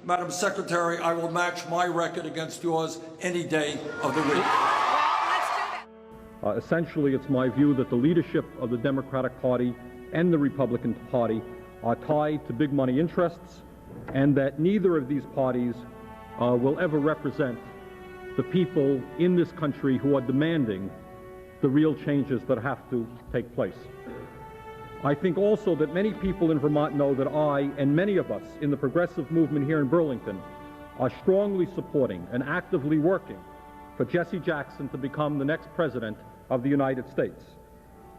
Madam Secretary, I will match my record against yours any day of the week. Essentially, it's my view that the leadership of the Democratic Party and the Republican Party are tied to big money interests, and that neither of these parties will ever represent the people in this country who are demanding the real changes that have to take place. I think also that many people in Vermont know that I and many of us in the progressive movement here in Burlington are strongly supporting and actively working for Jesse Jackson to become the next president of the United States.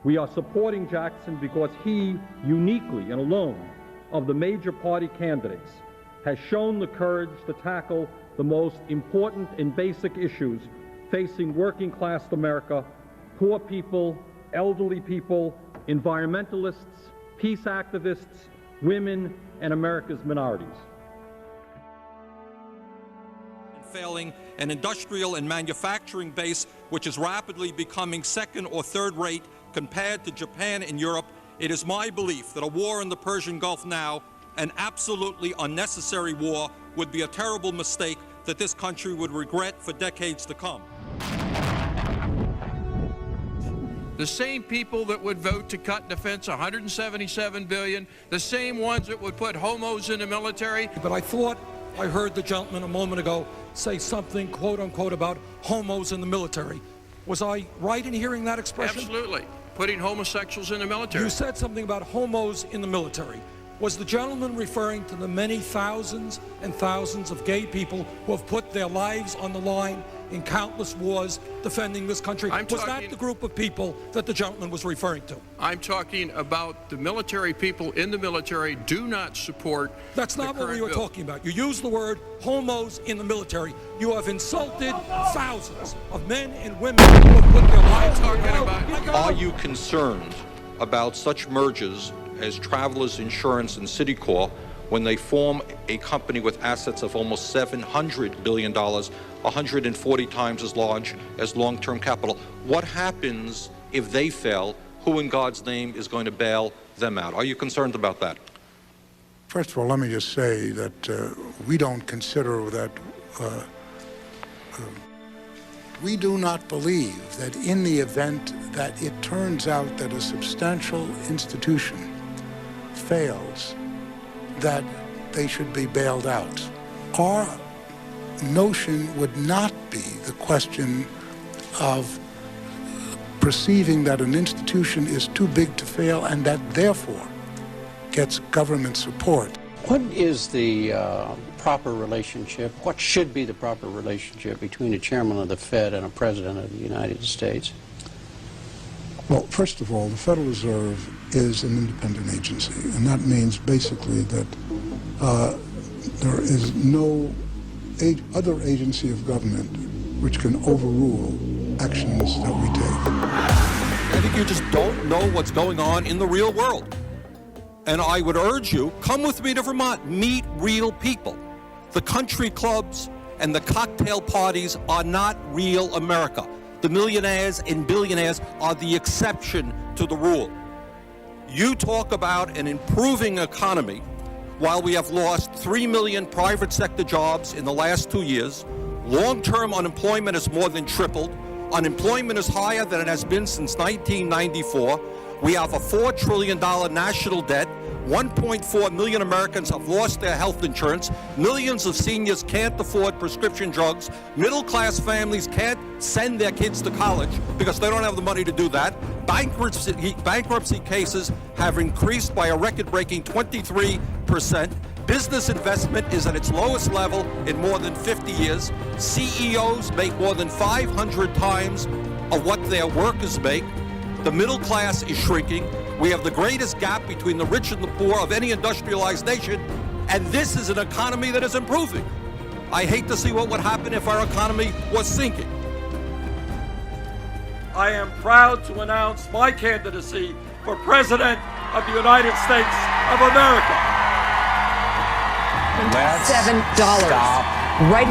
We are supporting Jackson because he, uniquely and alone of the major party candidates, has shown the courage to tackle the most important and basic issues facing working-class America, poor people, elderly people, environmentalists, peace activists, women, and America's minorities. Failing an industrial and manufacturing base which is rapidly becoming second or third rate compared to Japan and Europe, it is my belief that a war in the Persian Gulf now, an absolutely unnecessary war, would be a terrible mistake that this country would regret for decades to come. The same people that would vote to cut defense $177 billion, the same ones that would put homos in the military. But I thought I heard the gentleman a moment ago say something, quote unquote, about homos in the military. Was I right in hearing that expression? Absolutely. Putting homosexuals in the military. You said something about homos in the military. Was the gentleman referring to the many thousands and thousands of gay people who have put their lives on the line in countless wars defending this country? Was that the group of people that the gentleman was referring to? I'm talking about the military. People in the military do not support. That's not what we were talking about. You used the word homos in the military. You have insulted thousands of men and women who have put their lives on the line. Are you concerned about such mergers as Travelers Insurance and Citicorp when they form a company with assets of almost $700 billion, 140 times as large as long-term capital? What happens if they fail? Who in God's name is going to bail them out? Are you concerned about that? First of all, let me just say that we don't consider that, we do not believe that in the event that it turns out that a substantial institution fails, that they should be bailed out. Our notion would not be the question of perceiving that an institution is too big to fail and that therefore gets government support. What is the proper relationship, what should be the proper relationship between a chairman of the Fed and a president of the United States? Well, first of all, the Federal Reserve is an independent agency, and that means basically that there is no other agency of government which can overrule actions that we take. I think you just don't know what's going on in the real world. And I would urge you, come with me to Vermont, meet real people. The country clubs and the cocktail parties are not real America. The millionaires and billionaires are the exception to the rule. You talk about an improving economy while we have lost 3 million private sector jobs in the last 2 years. Long-term unemployment has more than tripled. Unemployment is higher than it has been since 1994. We have a $4 trillion national debt. 1.4 million Americans have lost their health insurance. Millions of seniors can't afford prescription drugs. Middle-class families can't send their kids to college because they don't have the money to do that. Bankruptcy cases have increased by a record-breaking 23%. Business investment is at its lowest level in more than 50 years. CEOs make more than 500 times of what their workers make. The middle class is shrinking. We have the greatest gap between the rich and the poor of any industrialized nation, and this is an economy that is improving. I hate to see what would happen if our economy was sinking. I am proud to announce my candidacy for President of the United States of America. Let's $7 stop right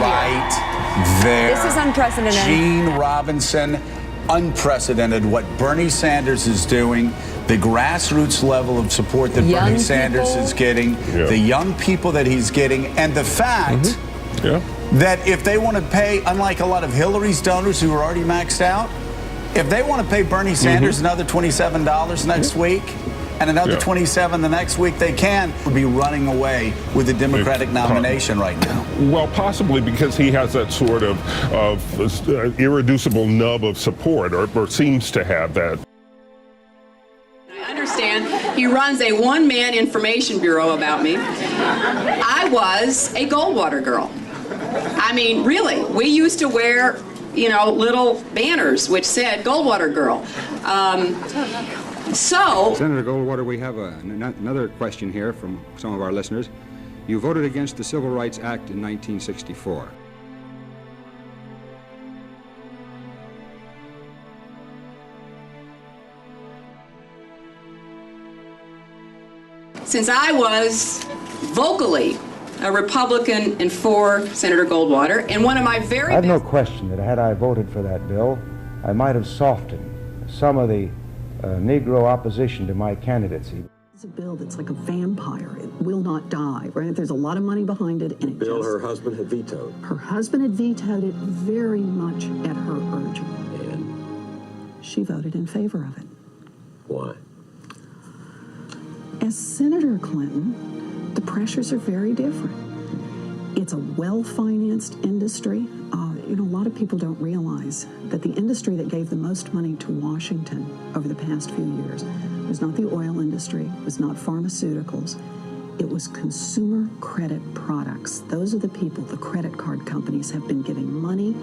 there. This is unprecedented. Gene Robinson, unprecedented what Bernie Sanders is doing. the grassroots level of support that Young Bernie Sanders people. is getting, the young people that he's getting, and the fact that if they want to pay, unlike a lot of Hillary's donors who are already maxed out, if they want to pay Bernie Sanders another $27 next week and another $27 the next week, they can be running away with the Democratic nomination right now. Well, possibly because he has that sort of irreducible nub of support, or seems to have that. I understand he runs a one-man information bureau about me. I was a Goldwater girl. I mean, really, we used to wear, you know, little banners which said Goldwater girl. Senator Goldwater, we have another question here from some of our listeners. You voted against the Civil Rights Act in 1964. Since I was vocally a Republican and for Senator Goldwater, and one of my very I have no question that had I voted for that bill, I might have softened some of the Negro opposition to my candidacy. It's a bill that's like a vampire. It will not die, right? There's a lot of money behind it. And bill her husband had vetoed. Her husband had vetoed it very much at her urging. And? She voted in favor of it. Why? As Senator Clinton, the pressures are very different. It's a well-financed industry. You know, a lot of people don't realize that the industry that gave the most money to Washington over the past few years was not the oil industry, was not pharmaceuticals. It was consumer credit products. Those are the people, the credit card companies have been giving money,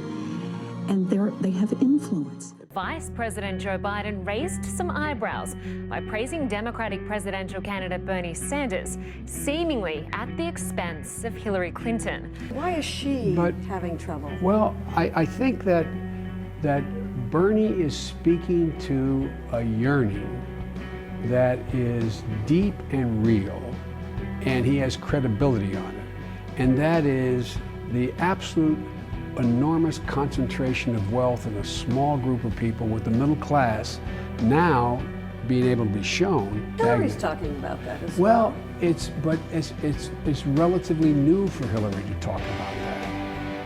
and they have influence. Vice President Joe Biden raised some eyebrows by praising Democratic presidential candidate Bernie Sanders, seemingly at the expense of Hillary Clinton. Why is she having trouble? Well, I think that Bernie is speaking to a yearning that is deep and real, and he has credibility on it. And that is the absolute enormous concentration of wealth in a small group of people, with the middle class now being able to be shown. Hillary's talking about that as well. Well, it's relatively new for Hillary to talk about that.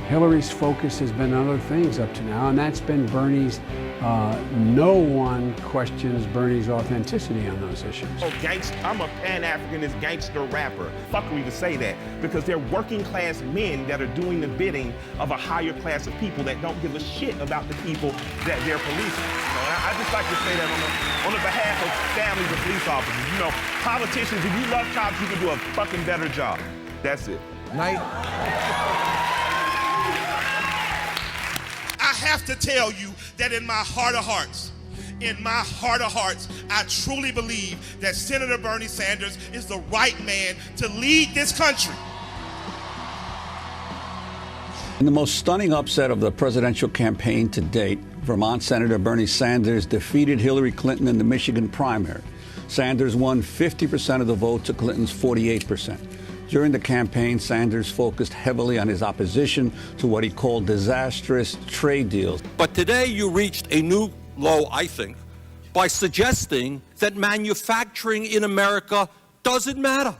Hillary's focus has been on other things up to now, and that's been Bernie's. No one questions Bernie's authenticity on those issues. Oh, I'm a Pan-Africanist gangster rapper. Fuckery to say that, because they're working class men that are doing the bidding of a higher class of people that don't give a shit about the people that they're policing. I just like to say that on the behalf of families of police officers. You know, politicians, if you love cops, you can do a fucking better job. That's it. I have to tell you that in my heart of hearts, I truly believe that Senator Bernie Sanders is the right man to lead this country. In the most stunning upset of the presidential campaign to date, Vermont Senator Bernie Sanders defeated Hillary Clinton in the Michigan primary. Sanders won 50% of the vote to Clinton's 48%. During the campaign, Sanders focused heavily on his opposition to what he called disastrous trade deals. But today you reached a new low, I think, by suggesting that manufacturing in America doesn't matter.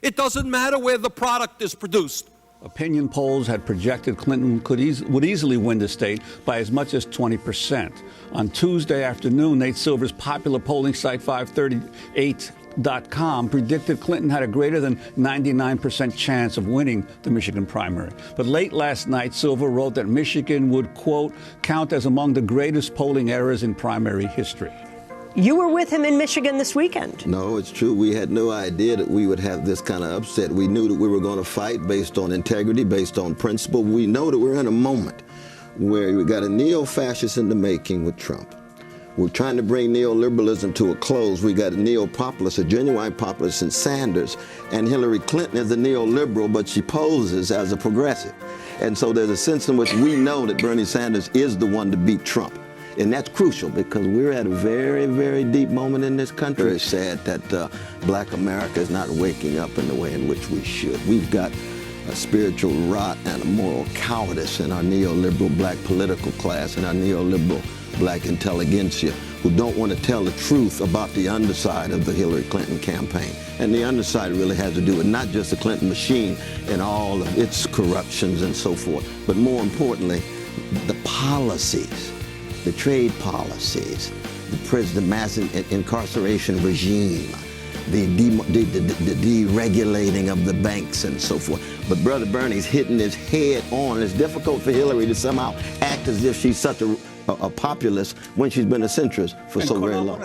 It doesn't matter where the product is produced. Opinion polls had projected Clinton would easily win the state by as much as 20%. On Tuesday afternoon, Nate Silver's popular polling site 538.com predicted Clinton had a greater than 99% chance of winning the Michigan primary. But late last night, Silver wrote that Michigan would, quote, count as among the greatest polling errors in primary history. You were with him in Michigan this weekend. No, it's true. We had no idea that we would have this kind of upset. We knew that we were going to fight based on integrity, based on principle. We know that we're in a moment where we got a neo-fascist in the making with Trump. We're trying to bring neoliberalism to a close. We got a neo-populist, a genuine populist in Sanders, and Hillary Clinton is a neoliberal, but she poses as a progressive. And so there's a sense in which we know that Bernie Sanders is the one to beat Trump. And that's crucial because we're at a very, very deep moment in this country. It's sad that black America is not waking up in the way in which we should. We've got a spiritual rot and a moral cowardice in our neoliberal black political class and our neoliberal black intelligentsia. who don't want to tell the truth about the underside of the Hillary Clinton campaign. And the underside really has to do with not just the Clinton machine and all of its corruptions and so forth, but more importantly, the policies, the trade policies, the mass incarceration regime, the deregulating of the banks and so forth. But Brother Bernie's hitting his head on. It's difficult for Hillary to somehow act as if she's such a populist when she's been a centrist for so very long.